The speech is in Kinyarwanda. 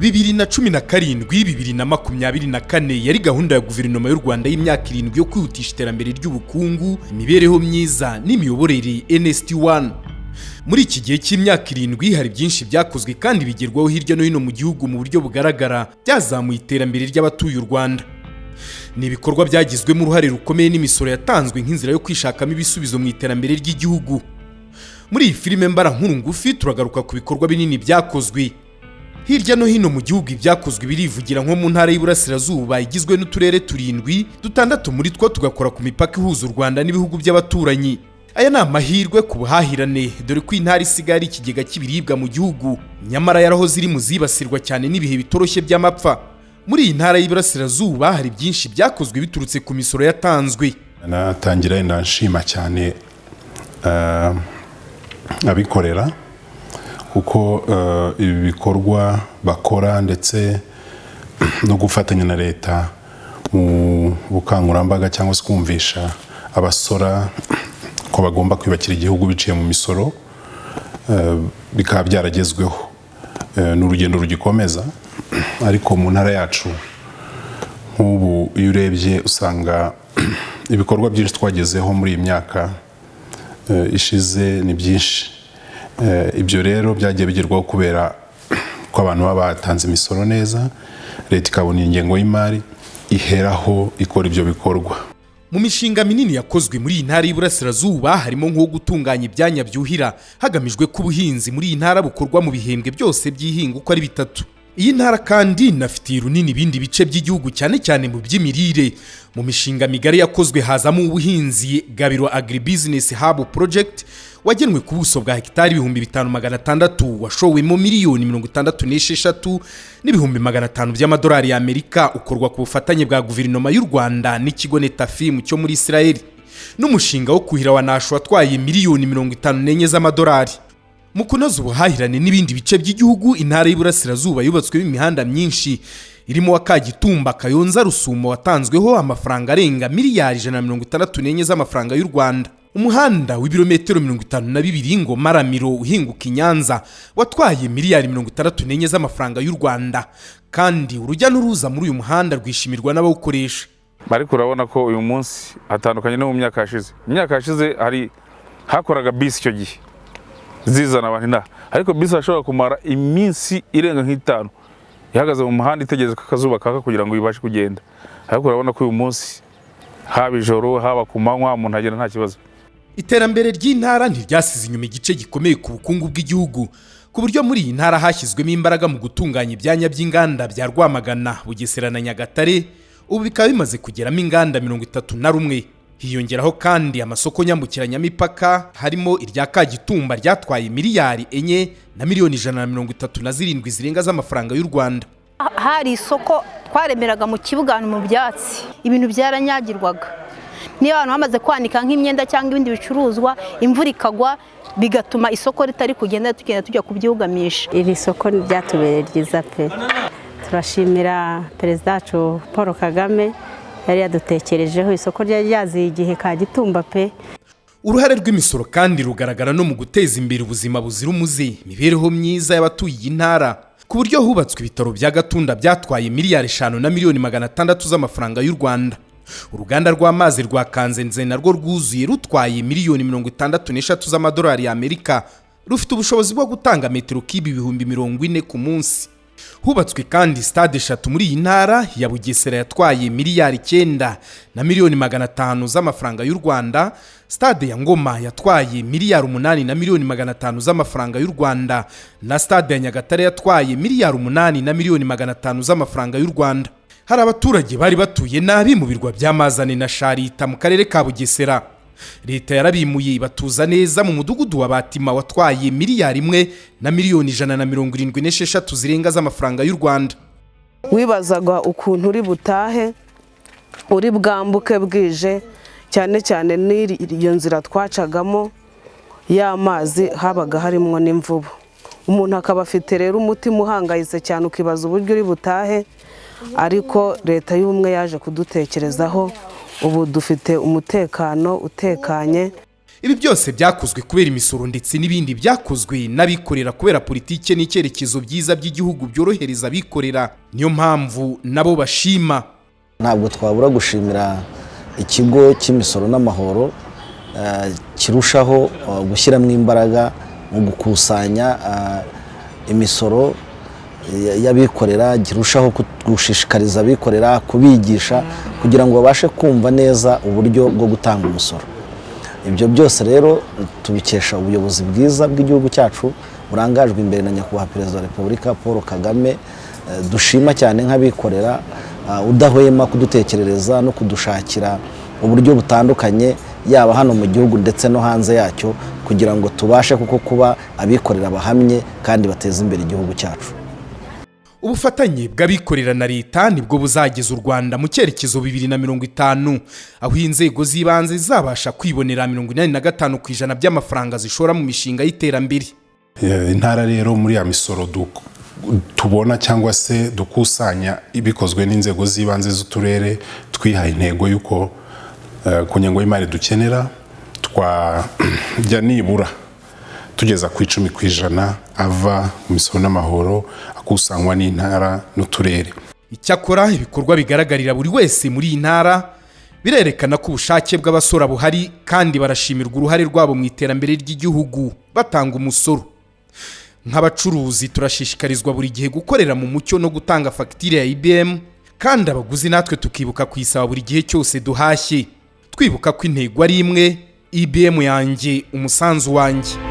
2017 2024 yari gahunda ya guverinoma y'u Rwanda y'imyaka 7 yo kwihutisha iterambere ry'ubukungu, imibereho myiza n'imiyoborere NST1. Muri iki gihe cy'imyaka 7 hari byinshi byakozwe kandi bigerwaho hirya no hino mu gihugu mu buryo bugaragara, byazamuye iterambere ry'abatuye u Rwanda. Ni ibikorwa byagizwemo uruhare rukomeye n'imisoro yatanzwe nk'inzira yo kwishakamo ibisubizo mu iterambere ry'igihugu. Muri iyi filime mbara nkuru ngufi turagaruka ku bikorwa binini byakozwe hirya no hino mu gihugu. Ibyakozwe birivugira nko mu ntara y'Iburasirazuba igizwe n'uturere 7, 6 muri two tugakora ku mipaka ihuza u Rwanda n'ibihugu by'abaturanyi. Aya ni amahirwe ku buhahirane, dore ko intara isigara ikigega cy'ibiribwa mu gihugu, nyamara yaraho ziri mu zibasirwa cyane n'ibihe bitoroshye by'amapfa. Muri iyi ntara y'Iburasirazuba hari byinshi byakozwe biturutse ku misoro yatanzwe. Natangira indanshima cyane abikorera kuko ibi bikorwa bakora ndetse no gufatanya na leta mu bukangurambaga cyangwa se kumvisha abasora ko bagomba kwibakira igihugu biciye mu misoro, bikaba byaragezweho. Ni urugendo rugikomeza, ariko mu ntara yacu nk'ubu iyo urebye usanga ibikorwa byinshi twagezeho muri iyi myaka ishize ni byinshi. Ibyo rero byagiye bigerwaho kubera ko abantu baba batanze imisoro neza, leta ikabona ingengo y'imari iheraho ikora ibyo bikorwa. Mu mishinga minini yakozwe muri iyi ntara y'Iburasirazuba harimo nko gutunganya ibyanya byuhira hagamijwe ko ubuhinzi muri iyi ntara bukorwa mu bihembwe byose by'ihinga uko ari 3. Iyi ntara kandi inafitiye runini ibindi bice by'igihugu cyane cyane mu by'imirire. Mu mishinga migari yakozwe hazamo ubuhinzi Gabiro Agribusiness Hub Project wagenwe ku buso bwa hegitari 5600 washowemo miliyoni 66 n'ibihumbi 500 by'amadolari y'Amerika, ukorwa ku bufatanye bwa guverinoma y'u Rwanda n'ikigo Netafim cyo muri Israel. N'umushinga wo kuhira wa Nasho watwaye miliyoni 54 z'amadolari. Mu kunoza ubuhahirane n'ibindi bice by'igihugu, intara y'Iburasirazuba yubatswemo imihanda myinshi irimo wa Kagitumba, Kayonza, Rusumo watanzweho amafaranga arenga miliyari 164 z'amafaranga y'u Rwanda. Umuhanda w'ibirometero 52 ngo Maramiro uhinguka Nyanza watwaye miliyari 64 z'amafaranga y'u Rwanda, kandi urujya n'uruza muri uyu muhanda rwishimirwa n'abawukoresha. Ariko urabona ko uyu munsi atandukanye no mu myaka yashize. Imyaka yashize hari hakoraga bisi cyo gihe zizana abantu inda, ariko bisi ashobora kumara iminsi irenga nk'itanu ihagaze mu muhanda itegereza akazuba kaka kugira ngo ibashe kugenda. Ariko urabona ko uyu munsi haba ijoro haba ku manywa umuntu agenda nta kibazo. Iterambere ry'intara ntiryasize inyuma igice gikomeye ku bukungu bw'igihugu, ku buryo muri iyi ntara hashyizwemo imbaraga mu gutunganya ibyanya by'inganda bya Rwamagana, Bugesera na Nyagatare. Ubu bikaba bimaze kugeramo inganda 31. Hiyongeraho kandi amasoko nyambukiranyamipaka harimo irya Kagitumba ryatwaye miliyari 4 na miliyoni 137 zirenga z'amafaranga y'u Rwanda. Hari isoko twaremeraga mu kibuga mu byatsi, ibintu byaranyagirwaga. Niyo abantu bamaze kwanika nk'imyenda cyangwa ibindi bicuruzwa, imvura ikagwa bigatuma isoko ritari kugenda, tujya kubyugamisha. Iri soko ryatubereye ryiza pe. Turashimira Perezida wacu Paul Kagame yari yadutekerejeho isoko ryaziye igihe Kagitumba pe. Uruhare rw'imisoro kandi rugaragara no mu guteza imbere ubuzima buzira umuze, imibereho myiza y'abatuye iyi ntara, ku buryo hubatswe ibitaro bya Gatunda byatwaye miliyari 5 na miliyoni 600 z'amafaranga y'u Rwanda. Uruganda rw'amazi rwa Kanzenze narwo rwuzuye rutwaye miliyoni 63 z'amadolari y'Amerika, rufite ubushobozi bwo gutanga metero kibi 40,000 ku munsi. Hubatswe kandi stade 3 muri iyi ntara ya Bugesera yatwaye miliyari 9 na miliyoni 500 z'amafaranga y'u Rwanda, stade ya Ngoma yatwaye miliyari 8 na miliyoni 500 z'amafaranga y'u Rwanda, na stade ya Nyagatare yatwaye miliyari 8 na miliyoni 500 z'amafaranga y'u Rwanda. Hari abaturage bari batuye nabi mu birwa by'Amazane na Sharita mu karere ka Bugesera. Leta yarabimuye batuza neza mu mudugudu wa Batima watwaye miliyari 1 na miliyoni 176 zirenga z'amafaranga y'u Rwanda. Wibazaga ukuntu uri butahe uri bwambuke bwije, cyane cyane n'iyo nzira twacagamo y'amazi habaga harimo n'imvubu. Umuntu akaba afite rero umutima uhangayitse cyane ukibaza uburyo uri butahe, ariko leta y'ubumwe yaje kudutekerezaho, ubu dufite umutekano utekanye. Ibi byose byakozwe kubera imisoro ndetse n'ibindi byakozwe n'abikorera kubera politike n'icyerekezo byiza by'igihugu byorohereza abikorera. Niyo mpamvu nabo bashima. Ntabwo twabura gushimira ikigo cy'imisoro n'amahoro kirushaho gushyiramo imbaraga mu gukusanya imisoro y'abikorera, kirushaho gushishikariza abikorera, kubigisha kugira ngo babashe kumva neza uburyo bwo gutanga umusoro. Ibyo byose rero tubikesha ubuyobozi bwiza bw'igihugu cyacu burangajwe imbere na nyakubahwa Perezida wa Repubulika Paul Kagame. Dushima cyane nk'abikorera udahwema kudutekerereza no kudushakira uburyo butandukanye yaba hano mu gihugu ndetse no hanze yacyo kugira ngo tubashe kuba abikorera bahamye kandi bateze imbere igihugu cyacu. Ubufatanye bw'abikorera na leta nibwo buzageza u Rwanda mu cyerekezo 2050 aho inzego z'ibanze zabasha kwibonera 85% by'amafaranga zishora mu mishinga y'iterambere. Intara rero muri ya misoro tubona cyangwa se dukusanya ibikozwe n'inzego z'ibanze z'uturere twihaye intego yuko ku ngengo y'imari dukenera twajya nibura tugeza ku 10% ava mu misoro n'amahoro akusanywa n'intara n'uturere. Icyakora ibikorwa bigaragarira buri wese muri iyi ntara birerekana ko ubushake bw'abasora buhari kandi barashimirwa uruhare rwabo mu iterambere ry'igihugu batanga umusoro. Nk'abacuruzi turashishikarizwa buri gihe gukorera mu mucyo no gutanga fagitire ya IBM, kandi abaguzi natwe tukibuka kuyisaba buri gihe cyose duhashye, twibuka ko intego ari imwe: IBM yanjye umusanzu wanjye.